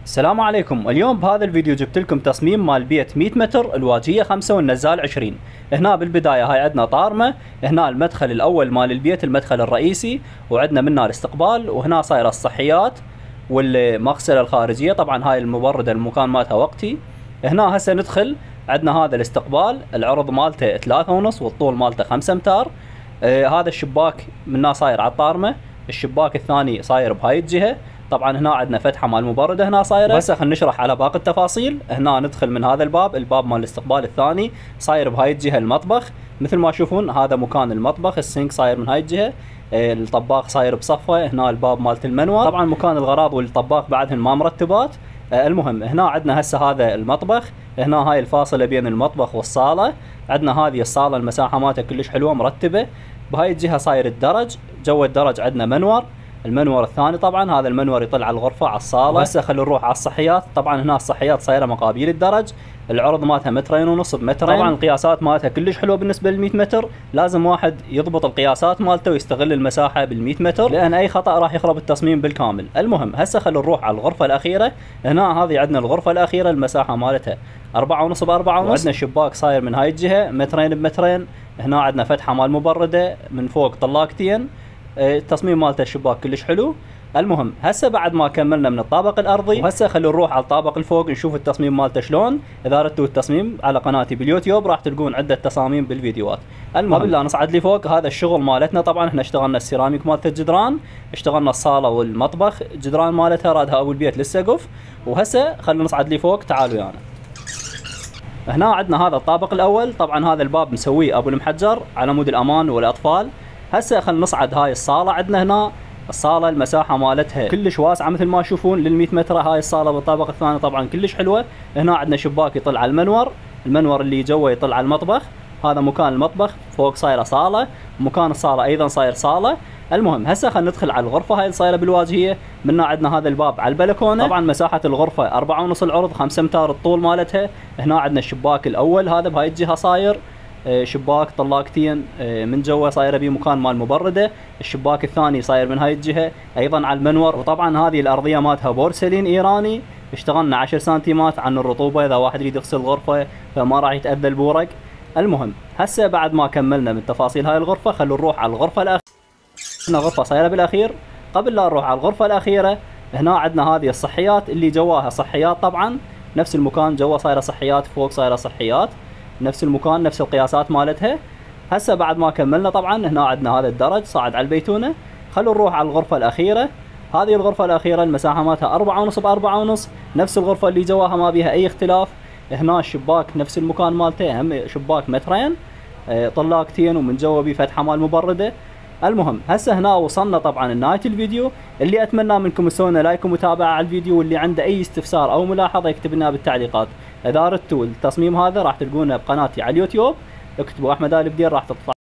السلام عليكم. اليوم بهذا الفيديو جبت لكم تصميم مال بيت 100 متر، الواجهة 5 والنزال 20. هنا بالبداية هاي عندنا طارمة، هنا المدخل الأول مال البيت، المدخل الرئيسي، وعندنا منها الاستقبال، وهنا صايرة الصحيات والمغسلة الخارجية. طبعا هاي المبردة المكان مالتها وقتي. هنا هسه ندخل عندنا هذا الاستقبال، العرض مالته 3.5 والطول مالته 5 امتار. هذا الشباك منها صاير على الطارمة، الشباك الثاني صاير بهاي الجهة. طبعا هنا عندنا فتحه مال المبرده هنا صايره. هسه خلينا نشرح على باقي التفاصيل. هنا ندخل من هذا الباب مال الاستقبال الثاني، صاير بهاي الجهه المطبخ مثل ما تشوفون. هذا مكان المطبخ، السينك صاير من هاي الجهه، الطباخ صاير بصفه. هنا الباب مالت المنور، طبعا مكان الغراض والطباخ بعدهن ما مرتبات. المهم هنا عندنا هسه هذا المطبخ، هنا هاي الفاصله بين المطبخ والصاله. عندنا هذه الصاله المساحه مالتها كلش حلوه مرتبه. بهاي الجهه صاير الدرج، جو الدرج عندنا منور، المنور الثاني طبعا هذا المنور يطل على الغرفه على الصاله. هسه خلينا نروح على الصحيات. طبعا هنا الصحيات صايره مقابيل الدرج، العرض مالتها 2.5 بمترين. طبعا القياسات مالتها كلش حلوه بالنسبه لل 100 متر، لازم واحد يضبط القياسات مالته ويستغل المساحه بال 100 متر، لان اي خطا راح يخرب التصميم بالكامل. المهم هسه خلينا نروح على الغرفه الاخيره. هنا هذه عندنا الغرفه الاخيره، المساحه مالتها 4.5 ب4.5، وعندنا شباك صاير من هاي الجهه 2 بمترين. هنا عندنا فتحه مال مبرده من فوق طلاقتين. التصميم مالته الشباك كلش حلو. المهم هسه بعد ما كملنا من الطابق الارضي، وهسه خلينا نروح على الطابق الفوق نشوف التصميم مالته شلون. اذا ردتوا التصميم على قناتي باليوتيوب راح تلقون عده تصاميم بالفيديوهات. المهم قبل لا نصعد لي فوق، هذا الشغل مالتنا. طبعا احنا اشتغلنا السيراميك مالت الجدران، اشتغلنا الصاله والمطبخ الجدران مالتها رادها ابو البيت للسقف. وهسه خلينا نصعد لي فوق، تعالوا ويانا. هنا عندنا هذا الطابق الاول، طبعا هذا الباب مسويه ابو المحجر على مود الامان والاطفال. هسه خلينا نصعد هاي الصاله. عندنا هنا الصاله المساحه مالتها كلش واسعه مثل ما تشوفون لل 100 متر. هاي الصاله بالطابق الثاني طبعا كلش حلوه. هنا عندنا شباك يطل على المنور، المنور اللي جوا يطل على المطبخ. هذا مكان المطبخ، فوق صايره صاله، مكان الصاله ايضا صاير صاله. المهم هسه خلينا ندخل على الغرفه هاي الصايره بالواجهيه. منا عندنا هذا الباب على البلكونه. طبعا مساحه الغرفه 4.5 العرض، 5 امتار الطول مالتها. هنا عندنا الشباك الاول هذا بهاي الجهه صاير شباك طلاقتين، من جوا صايره بيه مكان مال مبرده. الشباك الثاني صاير من هاي الجهه ايضا على المنور. وطبعا هذه الارضيه مالتها بورسلين ايراني، اشتغلنا 10 سنتيمات عن الرطوبه، اذا واحد يريد يغسل الغرفه فما راح يتاذى البورق. المهم هسه بعد ما كملنا من تفاصيل هاي الغرفه، خلونا نروح على الغرفه الاخيره. هنا غرفه صايره بالاخير. قبل لا نروح على الغرفه الاخيره، هنا عندنا هذه الصحيات اللي جواها صحيات. طبعا نفس المكان جوا صايره صحيات، فوق صايره صحيات، نفس المكان نفس القياسات مالتها. هسه بعد ما كملنا طبعا هنا عندنا هذا الدرج صاعد على البيتونه. خلونا نروح على الغرفه الاخيره. هذه الغرفه الاخيره المساحه مالتها 4.5 ب4.5، نفس الغرفه اللي جواها ما بيها اي اختلاف. هنا الشباك نفس المكان مالته، هم شباك مترين طلاقتين، ومن جوا بيه فتحه مال مبرده. المهم هسه هنا وصلنا طبعا لنهايه الفيديو. اللي اتمنى منكم تسوون لايك ومتابعه على الفيديو، واللي عنده اي استفسار او ملاحظه يكتب لنا بالتعليقات. اذا ردتوا التصميم هذا راح تلقونه بقناتي على اليوتيوب، اكتبوا احمد آل بدير راح تطلع